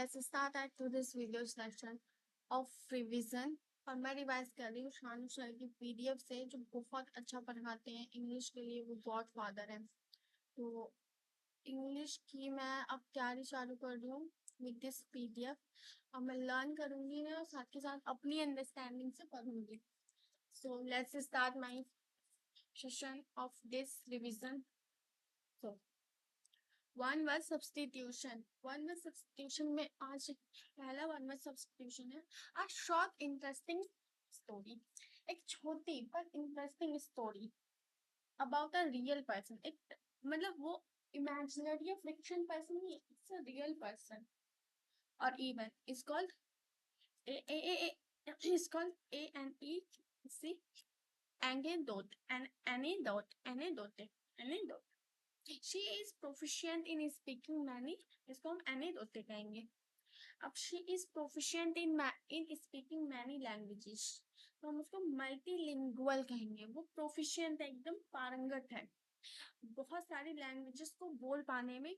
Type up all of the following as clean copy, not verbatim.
Let's start at to this video session of revision। और मैं revise कर रही हूँ शानू सर की पीडीएफ से, जो बहुत अच्छा पढ़ाते हैं इंग्लिश के लिए, वो गॉड फादर है। तो इंग्लिश की मैं अब तैयारी चालू कर रही हूँ विद दिस पीडीएफ। अब मैं लर्न करूंगी और साथ के साथ अपनी अंडरस्टैंडिंग से पढ़ूंगी। So let's start my session of this revision. So one word substitution. One word substitution में आज पहला वन वर्ड सब्स्टिट्यूशन है अ शॉर्ट इंटरेस्टिंग स्टोरी। एक छोटी पर interesting story about a real person. एक मतलब वो इमेजिनरी या फिक्शन पर्सन नहीं, इट्स अ रियल पर्सन। और even is called a a a is called A N E C anecdote anecdote anecdote. She is proficient in speaking many, इसको हम anecdote कहेंगे। अब she is proficient in speaking many languages, तो हम उसको multilingual कहेंगे। वो प्रोफिशिएंट है, एकदम पारंगत है, बहुत सारी लैंग्वेजेस को बोल पाने में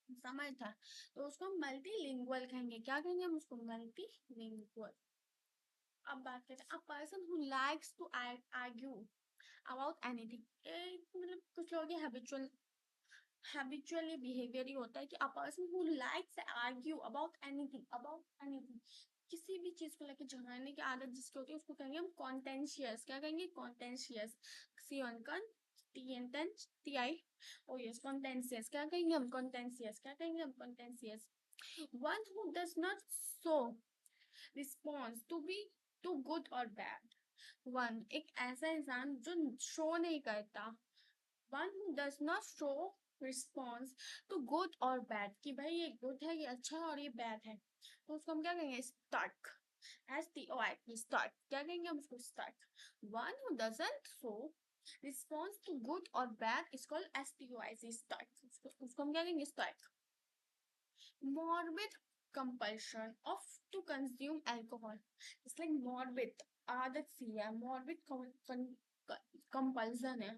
समर्थ है, तो उसको मल्टीलिंगुअल कहेंगे। क्या कहेंगे हम उसको? मल्टीलिंगुअल। अब बात करते हैं a person who likes to argue about anything. मतलब कुछ लोग हैबिचुअली बिहेवियर ही होता है कि a person who likes argue about anything, किसी भी चीज को लेकर झगड़ने की आदत जिसकी होती है उसको कहेंगे हम कॉन्टेंशियस। क्या कहेंगे? Contentious. C on con T N ten T I O yes, contentious. क्या कहेंगे हम? कॉन्टेंशियस। क्या कहेंगे हम? Contentious. One who does not show response to be to good और बैड। वन एक ऐसा इंसान जो शो नहीं करता, one who does not show response to good और बैड, कि भाई ये गुड है, ये अच्छा है और ये बैड है, तो उसको हम क्या कहेंगे? स्टक। STOIC, stoic. क्या कहेंगे हम उसको? Stoic. One who doesn't show response to good और bad is called STOIC, stoic. उसको हम क्या कहेंगे? Stoic. morbid compulsion of to consume alcohol, it's like morbid आदत सी है, morbid compulsion है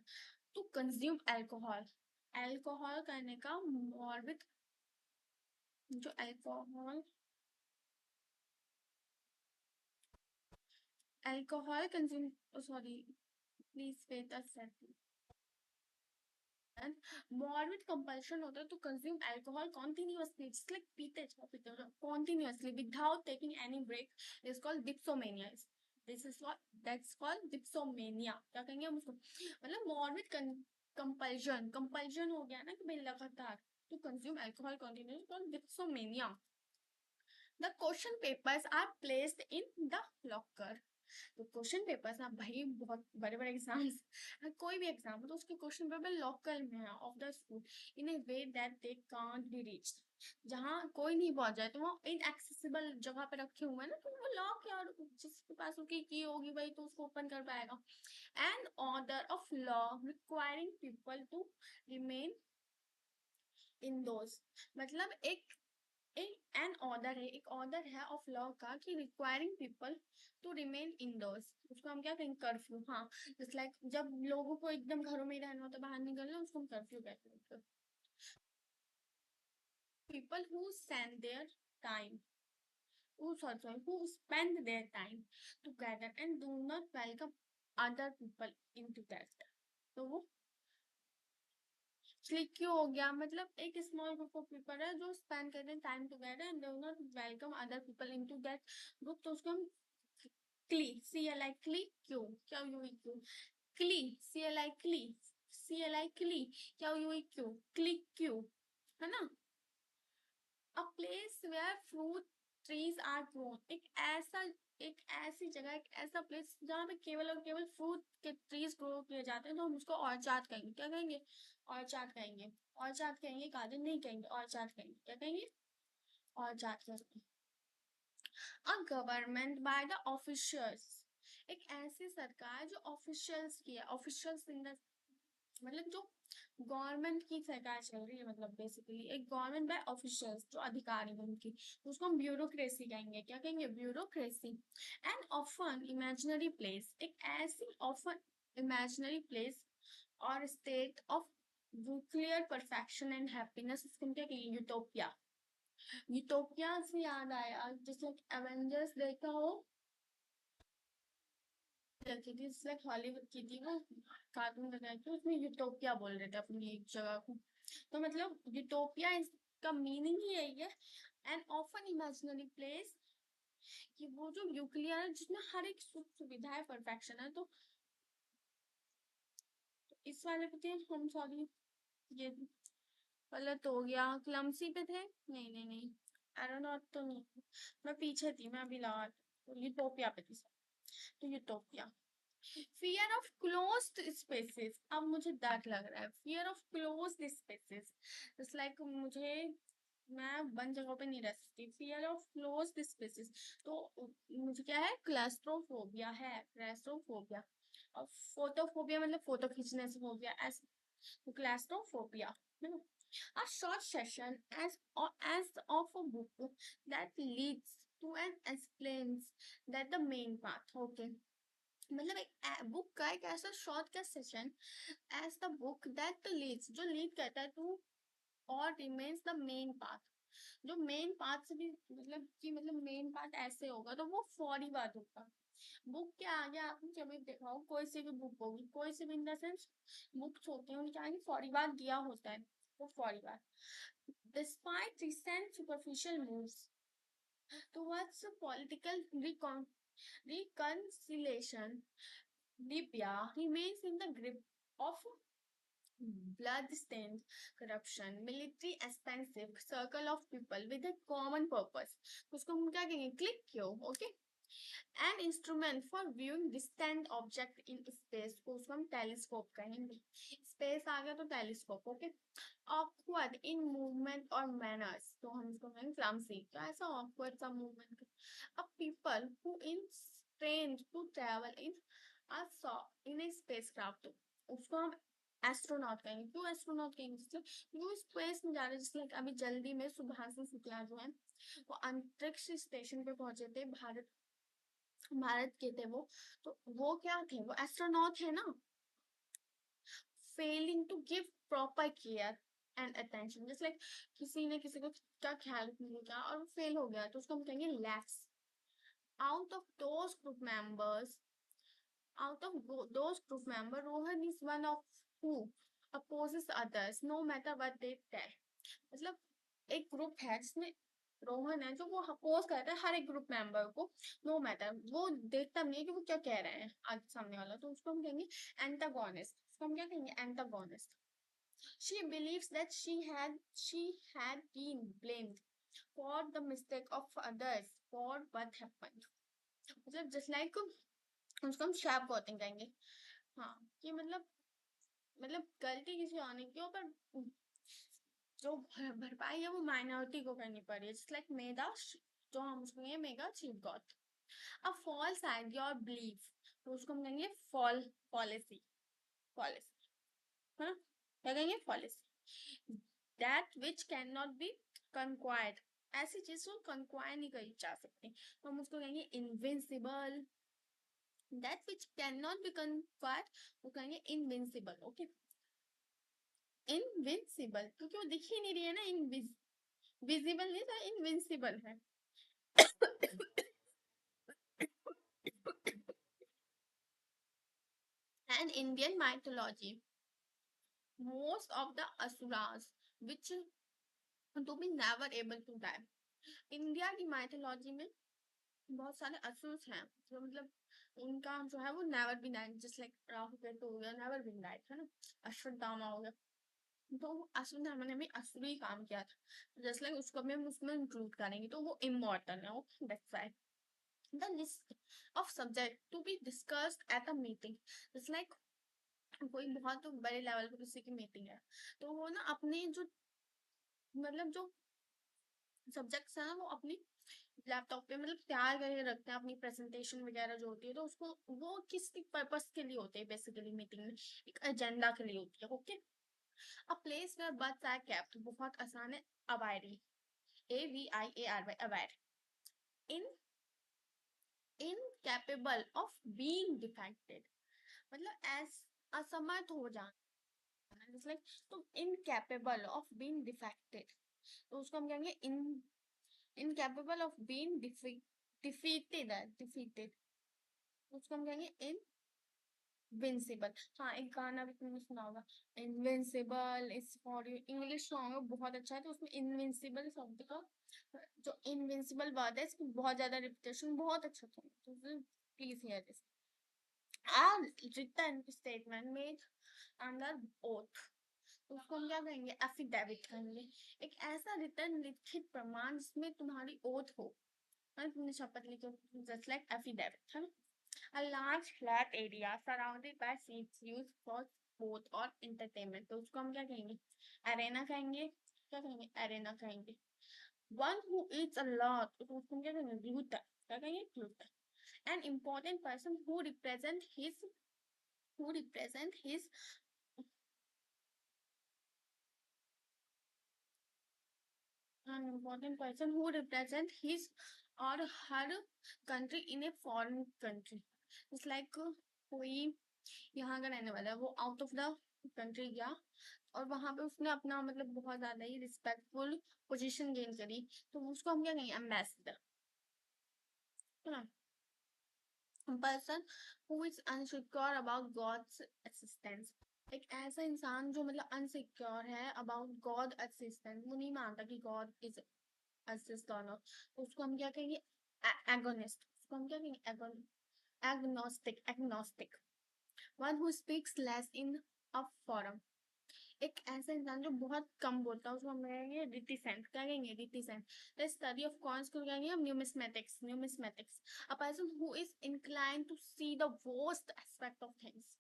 टू कंज्यूम अल्कोहल। अल्कोहल करने का morbid, जो alcohol consume, sorry please wait a second. morbid compulsion होता है to consume alcohol continuously, just like पीते जाओ continuously without taking any break, is called dipsomania। this is what that's called dipsomania। क्या कहेंगे हम उसको? मतलब morbid compulsion हो गया ना कि भाई लगातार to consume alcohol continuously, called dipsomania। the question papers are placed in the locker। तो क्वेश्चन पेपर्स ना भाई, बहुत बड़े बड़े एग्जाम्स, कोई भी एग्जाम हो तो उसके क्वेश्चन पेपर लोकल में है of the school in A way that they can't be reached. जहाँ कोई नहीं पहुंच जाए तो वो इनएक्सेसिबल जगह पे रखे हुए हैं ना, तो वो लॉक है, और जिसके पास उसकी की होगी भाई तो उसको ओपन कर पाएगा। And order of law requiring people to remain indoors, मतलब एन ऑर्डर है, एक ऑर्डर है ऑफ लॉ का कि requiring people to remain indoors, उसको हम क्या कहेंगे? कर्फ्यू। हाँ, जस्ट लाइक जब लोगों को एकदम घरों में ही रहना होता है, बाहर निकलना, उसको हम कर्फ्यू कहते हैं। People who spend their time, who spend their time together and do not welcome other people into that। तो वो इसलिए क्यों हो गया? मतलब एक स्मॉल ग्रुप ऑफ पीपल है जो स्पेंड करते हैं time together and do not welcome other people into that group, तो उसको हम क्ली, CLI क्ली, क्यू क्या यू क्यू, क्ली CLI क्ली, CLI क्ली क्या यू क्यू, क्लिक क्यू, है ना। A place where fruit trees are grown, एक ऐसी जगह, एक ऐसा प्लेस जहाँ पे केवल और केवल फ्रूट के ट्रीज ग्रो किए जाते हैं, तो हम उसको ऑर्चार्ड कहेंगे। क्या कहेंगे? ऑर्चार्ड कहेंगे। ऑर्चार्ड कहेंगे, गार्डन नहीं कहेंगे, ऑर्चार्ड कहेंगे। क्या कहेंगे? ऑर्चार्ड कहेंगे। A government by the officials, एक ऐसी सरकार जो ऑफिशियल्स की है। ऑफिशियल्स इन द मतलब जो गवर्नमेंट की सरकार चल रही है, मतलब बेसिकली एक गवर्नमेंट बाय ऑफिशियल्स, जो अधिकारी हैं उनकी, तो उसको हम ब्यूरोक्रेसी कहेंगे। क्या कहेंगे? Bureaucracy. And often imaginary place, एक ऐसी ऑफन इमेजिनरी प्लेस और state of nuclear perfection and happiness, इसको हम क्या कहेंगे? यूटोपिया। यूटोपिया से याद आया, जैसे एवेंजर्स देखा हो, लगी थी लाइक हॉलीवुड की थी वो, कार्टून लगाया थी, उसमें यूटोपिया बोल रहे थे अपनी एक जगह को। तो मतलब यूटोपिया इसका मीनिंग ही यही है, एन ऑफन इमेजिनरी प्लेस, कि वो जो न्यूक्लियर है जिसमें हर एक सुख सुविधा है, परफेक्शन है। तो इस वाले पे थे हम, सॉरी ये गलत हो गया, क्लमसी पे थे, नहीं नहीं नहीं, एरोनॉट तो नहीं, मैं पीछे थी, मैं अभी लगा, तो यूटोपिया पे थी। तो utopia, fear of closed spaces, अब मुझे डर लग रहा है, fear of closed spaces, just like मुझे, मैं बंद जगहों पे नहीं रह सकती, फियर ऑफ क्लोज्ड स्पेसेस। तो मुझे क्या है, क्लास्ट्रोफोबिया है, क्लास्ट्रोफोबिया। और फोटोफोबिया मतलब फोटो खींचने से फोबिया, ऐसे claustrophobia. A short session as of a book that leads to and explains that the main path, okay, मतलब एक बुक का एक ऐसा शॉर्ट का session, as the book that leads, जो लीड करता है टू और रिमेन्स द मेन पाथ, जो मेन पाथ से भी मतलब कि मतलब मेन पाथ ऐसे होगा तो वो फौरी बात होगा। बुक के आगे आपने कभी देखा हो, कोई सी भी बुक होगी, कोई सी भी इन द सेंस बुक्स होती हैं, उनके आगे फौरी बात दिया होता है, वो फौरी बात। Despite recent superficial moves towards political reconciliation, Libya remains in the grip of blood-stained corruption, military expensive circle of people with a common purpose. उसको हम क्या कहेंगे, क्लिक क्यों, okay. An instrument for viewing distant object in space, को उसको हम telescope कहेंगे। Space आ गया तो telescope, okay. Awkward in movement और मैनर्स, तो हम इसको कहेंगे क्लमसी, तो ऐसा ऑकवर्ड सा movement. A people who in train to travel in a spacecraft, उसको हम एस्ट्रोनॉट कहेंगे। क्यों एस्ट्रोनॉट कहेंगे, क्योंकि स्पेस में जा रहे, जैसे लाइक अभी जल्दी में सुभाष शुक्ला जो है वो अंतरिक्ष स्टेशन पे पहुंचे थे, भारत के थे वो। तो वो क्या थे, वो एस्ट्रोनॉट है ना। Failing to give proper care and attention, जैसे लाइक किसी ने किसी को का ख्याल नहीं किया और वो फेल हो गया, तो उसको हम कहेंगे lakhs. Out of those group members, out of those group member, Rohan is one of who opposes others no matter what they tell। मतलब एक ग्रुप है जिसमें रोहन है जो वो अपोज करता है हर एक ग्रुप मेंबर को, नो मैटर, वो देखता नहीं है कि वो क्या कह रहे हैं आगे सामने वाला, तो उसको हम कहेंगे एंटागोनिस्ट। उसको हम क्या कहेंगे, antagonist. she believes that she had been blamed for the mistake of others for what happened, मतलब just like उसको हम शैप गॉथिंग कहेंगे। हाँ, कि मतलब गलती किसी और ने की हो, पर जो भरपाई है वो माइनॉरिटी को करनी पड़ी है, जस्ट लाइक मेगा, जो हम उसको कहेंगे मेगा चीफ गॉथ। अ फॉल्स आइडिया और बिलीफ, तो उसको हम कहेंगे पॉलिसी, पॉलिसी है ना, क्या कहेंगे, policy. That which can not be conquered, ऐसी चीज को कंक्वायर नहीं करी जा सकती, तो हम उसको कहेंगे invincible. That which can not be conquered, वो कहेंगे इनविंसिबल, ओके। इनविंसिबल क्योंकि वो दिख ही नहीं रही है ना, विजिबल नहीं था, इनविंसिबल है। And Indian mythology, most of the asuras which to be never able to die, India की माइथोलॉजी में बहुत सारे असुर हैं जो मतलब उनका जो है वो never be died, just like Rahu Ketu हो गया, नेवर बी डाइड है ना। अश्वत्थामा हो गया, तो अश्वत्थामा ने भी असुरी काम किया था, जस्ट लाइक उसको भी हम उसमें इंक्लूड करेंगे, तो वो इमॉर्टल है, okay, that's why. The list of subject to be discussed at a meeting, it's like कोई बहुत बड़े लेवल पर किसी की मीटिंग है, तो वो ना अपने जो मतलब जो सब्जेक्ट्स है ना वो अपनी लैपटॉप पे मतलब तैयार करके रखते हैं, अपनी प्रेजेंटेशन वगैरह जो होती है, तो उसको वो किस पर्पस के लिए होते हैं, बेसिकली मीटिंग में एक एजेंडा के लिए होती है, okay. A place where birds are kept, बहुत आसान है, aviary, AVIARY, aviary. In incapable of being defected, मतलब एस असमर्थ हो जाना, लाइक तो इनकैपेबल ऑफ बीइंग डिफेक्टेड, तो उसको हम कहेंगे इनकेपेबल ऑफ बीइंग डिफीटेड उसको हम कहेंगे इनविंसिबल। हाँ, एक गाना भी तुमने सुना होगा, invincible is for you, English song है बहुत अच्छा है, तो उसमें इनविंसिबल शब्द का जो इनविंसिबल वर्ड है इसकी बहुत ज्यादा रिपीटेशन, बहुत अच्छा सॉन्ग, तो please here this. A written statement made under oath, तो उसको हम क्या कहेंगे, एफिडेविट कहेंगे। एक ऐसा रिटर्न लिखित प्रमाण जिसमें तुम्हारी ओथ हो, तुमने शपथ ली, जस्ट लाइक एफिडेविट है। A large flat area surrounded by seats used for sport और entertainment, तो उसको हम क्या कहेंगे, अरेना कहेंगे। क्या कहेंगे, अरेना कहेंगे। One who eats a lot, तो उसको हम क्या कहेंगे, ग्लूटन। क्या कहेंगे, gluten. An important person who represent his an important person who represent his or her country in a foreign country, it's like कोई यहाँ का रहने वाला है, वो आउट ऑफ द कंट्री गया और वहां पे उसने अपना मतलब बहुत ज्यादा ही रिस्पेक्टफुल पोजीशन गेन करी, तो उसको हम क्या कहेंगे, एम्बेसडर, है ना। Person who is unsecure about God's existence, एक ऐसा इंसान जो मतलब अनसिक्योर है अबाउट गॉड एक्सिस्टेंस, वो नहीं मानता कि गॉड इज एग्जिस्ट और नॉट, तो उसको हम क्या कहेंगे, एगोनिस्ट, उसको हम क्या कहेंगे, agnostic. One who speaks less in a forum, एक ऐसा इंसान जो बहुत कम बोलता है उसको हम कहेंगे रिटिसेंट। क्या कहेंगे, reticent. The study of coins को कहेंगे हम numismatics. A person who is incline to see the worst aspect of things,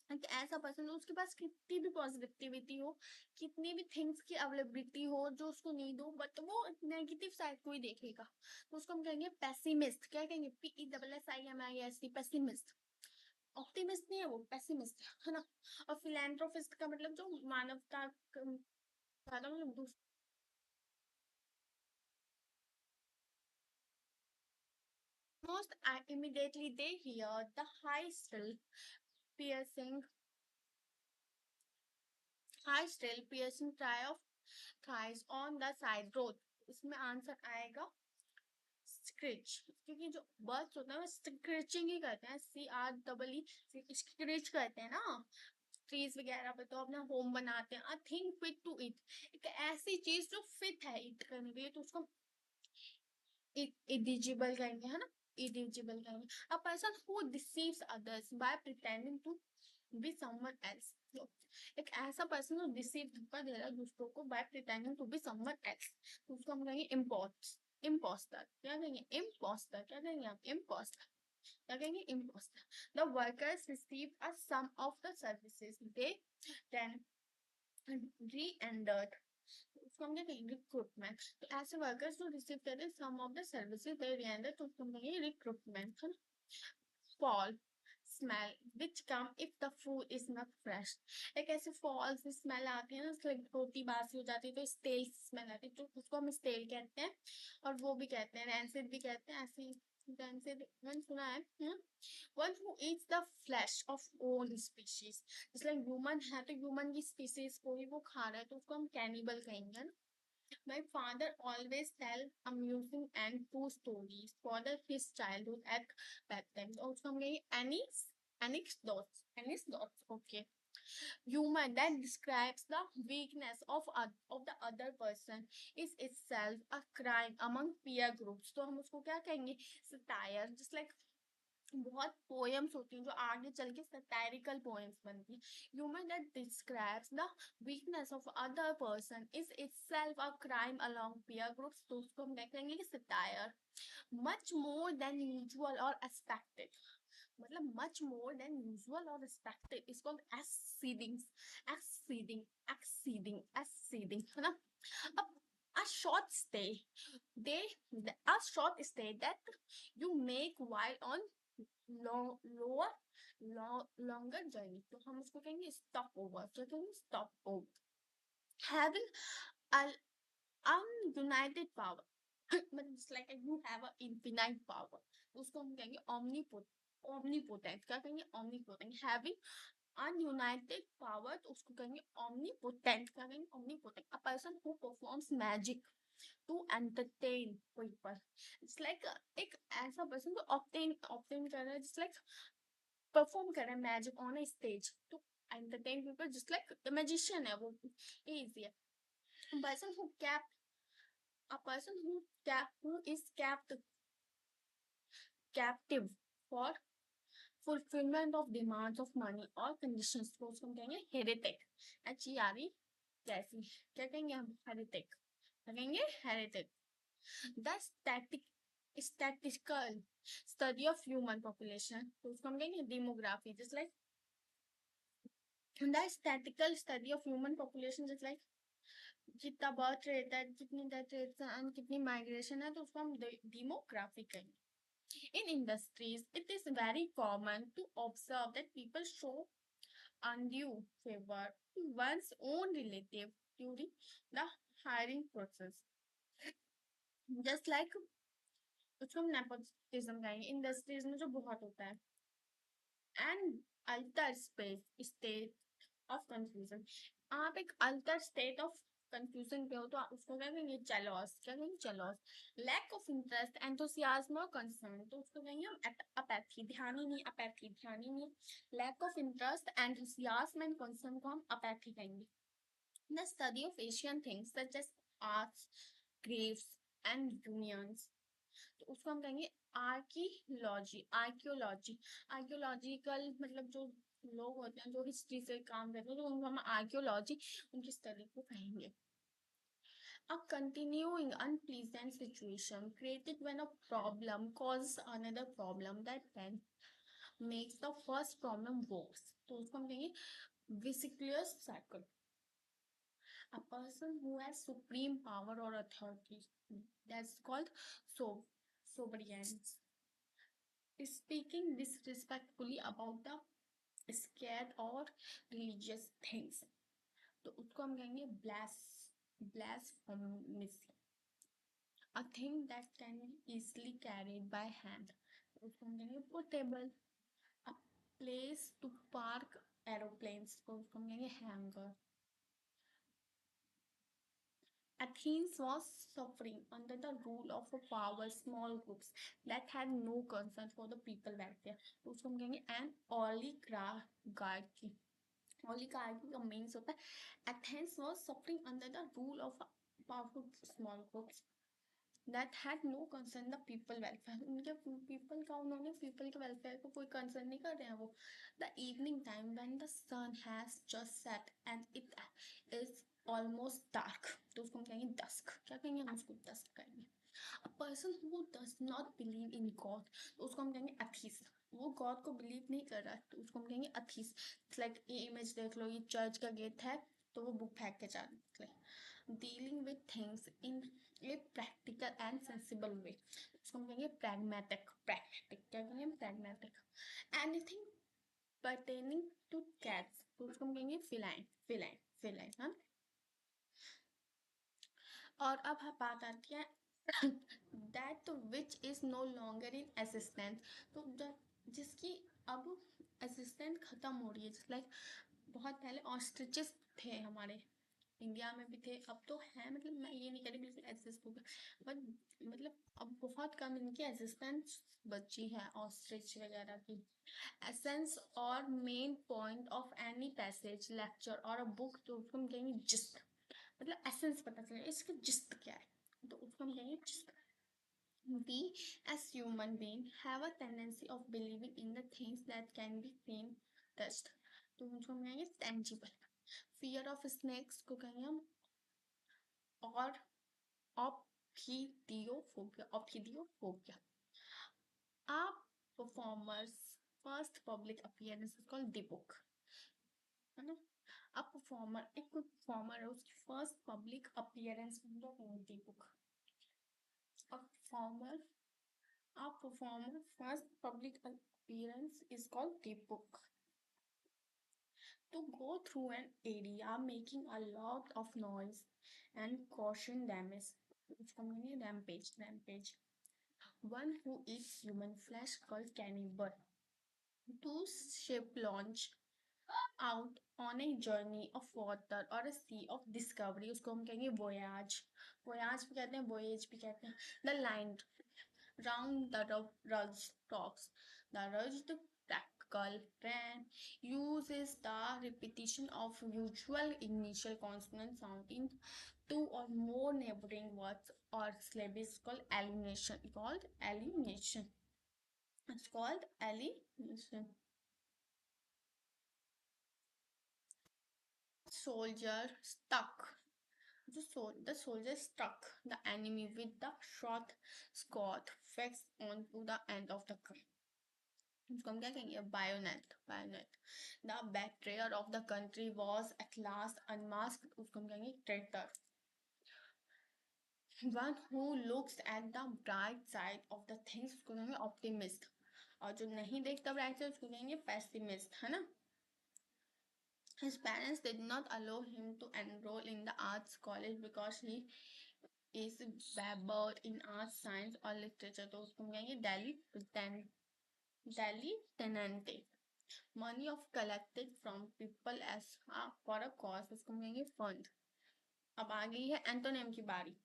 एक ऐसा पर्सन उसके पास कितनी भी पॉजिटिविटी हो, कितनी भी थिंग्स की अवेलेबिलिटी हो जो उसको नीड हो, बट वो नेगेटिव साइड को ही देखेगा, तो उसको हम कहेंगे पेसिमिस्ट। क्या कहेंगे, PESSIMIST, पेसिमिस्ट। ऑप्टिमिस्ट नहीं है वो, पेसिमिस्ट है ना। और फिलैंथ्रोपिस्ट का मतलब जो मानवता ज्यादा मतलब most immediately they hear the piercing high still piercing cry of thighs on the side road, इसमें आंसर आएगा स्क्रिच, क्योंकि जो बर्ड्स होते हैं वो स्क्रिचिंग ही करते हैं, CREE स्क्रिच करते हैं ना ट्रीज वगैरह पे, तो अपना होम बनाते हैं। I think fit to it, एक ऐसी चीज जो फिट है ईट करने के लिए, तो उसको इडिजिबल कहेंगे, है ना, इडिजिबल कहेंगे। A person who deceives others by pretending to be someone else, एक ऐसा पर्सन जो डिसीव धोखा दे रहा है दूसरों को by pretending to be someone else, तो उसको हम कहेंगे इम्पोस्टर। क्या कहेंगे, इम्पोस्टर। क्या कहेंगे आप, इम्पोस्टर। क्या कहेंगे, impostor. The workers receive a sum of the services they then re-entered, उसको हम क्या कहेंगे, रिक्रूटमेंट। तो ऐसे वर्कर्स जो रिसीव करते हैं some of the services they re-entered, तो उसको हम कहेंगे रिक्रूटमेंट, है ना। Foul smell which come if the food is not fresh, एक ऐसे फॉल से स्मेल आती है ना, रोटी बासी हो जाती है तो स्टेल स्मेल आती है, तो उसको हम स्टेल कहते हैं। और वो भी कहते हैं रैंसिड भी कहते हैं, ऐसे रैंसिड मैंने सुना है। One who eats the flash of own species, जैसे ह्यूमन है तो ह्यूमन की स्पीसीज को ही वो खा रहा है, तो उसको हम कैनिबल कहेंगे ना। My father always tell amusing and true stories for his childhood at bedtime. Also, I'm getting anecdotes. Okay. Humor that describes the weakness of the other person is itself a crime among peer groups. तो हम उसको क्या कहेंगे, satire. Just like बहुत poems होती हैं जो आगे चल के सटायरिकल पोएम्स बनती हैं। Humour that describes the weakness of other person is itself a crime along peer groups, तो उसको हम देखेंगे कि satire. Much more than usual और एक्सपेक्टेड, मतलब मच मोर देन यूजुअल और एक्सपेक्टेड इज कॉल्ड एक्सीडिंग, है ना। अब a short stay they a short stay that you make while on lower longer journey, तो हम उसको कहेंगे stop over। तो कहेंगे stop over। having an ununited power मतलब just like you have a infinite power, तो उसको हम कहेंगे omnipotent। क्या कहेंगे, omnipotent। having ununited power, तो उसको कहेंगे omnipotent। क्या कहेंगे, omnipotent। a person who performs magic, to entertain people. It's like एक ऐसा person जो obtain कर रहा है, just like perform कर रहा है magic on a stage to entertain people, just like a magician है वो, easy है. A person who kept a person who is kept captive for fulfillment of demands of money or conditions को उसको हम कहेंगे heretic. HERE जैसी क्या कहेंगे हम, heretic. क्या कहेंगे, heretic. The statistical study of human population तो उसको हम कहेंगे demography. Just like the statistical study of human population, just like कितना बर्थ रेट है, कितनी डेथ रेट है एंड कितनी माइग्रेशन है, तो उसको हम डेमोग्राफी कहेंगे. In industries, it is very common to observe that people show undue favor to one's own relative during the hiring process. Just like उसको हम nepotism कहेंगे. इंडस्ट्रीज में जो बहुत होता है. And alter state of confusion. आप एक alter state of confusion पे हो तो आप उसको क्या कहेंगे, jealous. क्या कहेंगे, jealous. Lack of interest, enthusiasm और concern तो उसको कहेंगे हम apathy. ध्यान ही नहीं, apathy ध्यान ही नहीं. Lack of interest, enthusiasm and concern को हम apathy कहेंगे. The study of Asian things such as arts, graves and unions तो उसको हम कहेंगे आर्कियोलॉजी. आर्कियोलॉजिकल मतलब जो लोग होते हैं जो हिस्ट्री से काम करते हैं तो उनको हम आर्कियोलॉजी, उनकी स्टडी को कहेंगे. A continuing unpleasant situation created when a problem causes another problem that then makes the first problem worse तो उसको हम कहेंगे vicious cycle. A person who has supreme power or authority, that's called sovereigns, speaking disrespectfully about the scared or religious things तो उसको हम कहेंगे blasphemous. A thing that can be easily carried by hand तो उसको हम कहेंगे portable. A place to park aeroplanes तो उसको हम कहेंगे hangar. Athens was suffering under the rule of a power small groups that had no concern for the people welfare तो उसको हम कहेंगे an oligarchy. Oligarchy का means होता है Athens was suffering under the rule of a powerful small groups that had no concern the people welfare. उनके people का उन्होंने people के welfare को कोई concern नहीं कर रहे हैं वो. The evening time when the sun has just set and it is almost dark तो उसको हम कहेंगे dusk. क्या कहेंगे हम उसको dusk कहेंगे. A person who does not believe in God तो उसको हम कहेंगे atheist. वो गॉड को बिलीव नहीं कर रहा तो उसको हम कहेंगे atheist. लाइक ये इमेज देख लो, ये चर्च का गेट है तो वो बुक फेंक के जा निकले. Dealing with things in a practical and sensible way उसको हम कहेंगे pragmatic. क्या कहेंगे, pragmatic. Anything pertaining to cats तो उसको हम कहेंगे feline. हाँ. और अब बात आती है that which is no longer in existence तो जिसकी अब असिस्टेंट खत्म हो रही है. जस्ट लाइक बहुत पहले ऑस्ट्रिचेस थे हमारे इंडिया में भी थे, अब तो है. मतलब मैं ये नहीं कह रही बिल्कुल एग्जिस्ट हो गया बट मतलब अब बहुत कम इनकी एग्जिस्टेंस बची है ऑस्ट्रिच वगैरह की. एसेंस और main point of any passage lecture और अ बुक तो उसको हम कहेंगे जिस्ट. मतलब एसेंस पता चले इसका जिस्ट क्या है तो उसको हम कहेंगे gist. We as human beings have a tendency of believing in the things that can be seen, touched तो उसको हम कहेंगे tangible. Fear of snakes को कहेंगे हम और ophidiophobic. A performer's first public appearance is called debut. है ना. A performer एक performer है उसकी first public appearance हम लोग कहेंगे debut. A performer first public appearance is called debut. To go through an area making a lot of noise and causing damage. It's commonly rampage. One who eats human flesh called cannibal. To ship launch out on a journey of water or a sea of discovery, उसको हम कहेंगे voyage. Voyage भी कहते हैं, voyage भी कहते हैं. The line round the rugged rocks. The rugged practical plan uses the repetition of usual initial consonant sound in two or more neighboring words or syllables called elimination. Called elimination. It's called elimination. Soldier stuck. The soldier struck the enemy with the short sword fixed onto the end of the gun. उसको हम क्या कहेंगे? BioNTech. BioNTech. The betrayer of the country was at last unmasked. उसको हम कहेंगे traitor. One who looks at the bright side of the things उसको कहेंगे optimist. और जो नहीं देखता bright side उसको कहेंगे pessimist, है ना? His parents did not allow him to enroll in the arts college because he is babbled in arts, science और literature. तो उसको हम कहेंगे Delhi tenante. Money of collected from people as for a cause, उसको हम कहेंगे fund. अब आ गई है एंटोनिम की बारी.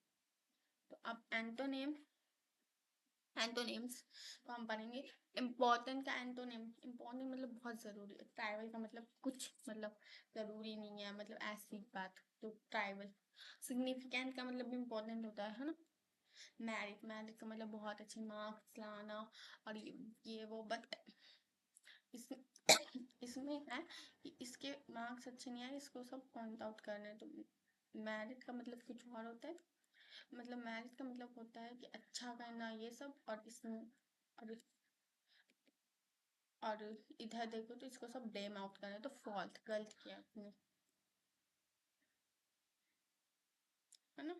तो अब एंटोनिम्स तो हम पढ़ेंगे. इम्पोर्टेंट का एंटोनिम. इम्पोर्टेंट मतलब बहुत जरूरी है. ट्राइवल का मतलब कुछ मतलब जरूरी नहीं है, मतलब ऐसी बात. तो ट्राइवल. सिग्निफिकेंट का मतलब भी इम्पोर्टेंट होता है ना. मैरिट का मतलब बहुत अच्छे मार्क्स लाना और ये वो. बट इसमें इसमें है कि इसके मार्क्स अच्छे नहीं आए, इसको सब पॉइंट आउट करने. तो मैरिट का मतलब कुछ और होता है. मतलब मैरिट का मतलब होता है कि अच्छा करना ये सब. और इसमें और और इधर देखो तो इसको सब डेम आउट करना है. तो फॉल्ट, गलत किया आपने, है ना.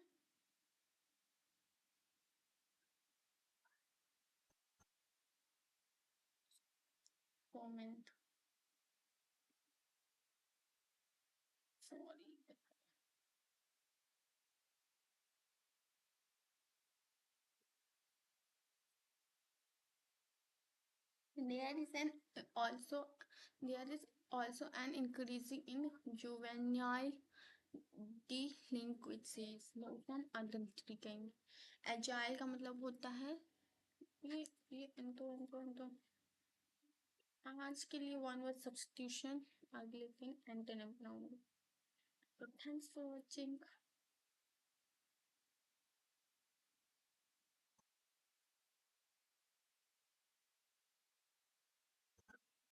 Comment. Sorry. There is an also there is also an increasing in juvenile delinquencies. लोग आइडेंटिटी कहेंगे. एजाइल का मतलब होता है ये इनको आज के लिए वन वर्ड सब्स्टिट्यूशन. अगले दिन एंटोनिम बनाऊंगी. तो थैंक्स फॉर वॉचिंग.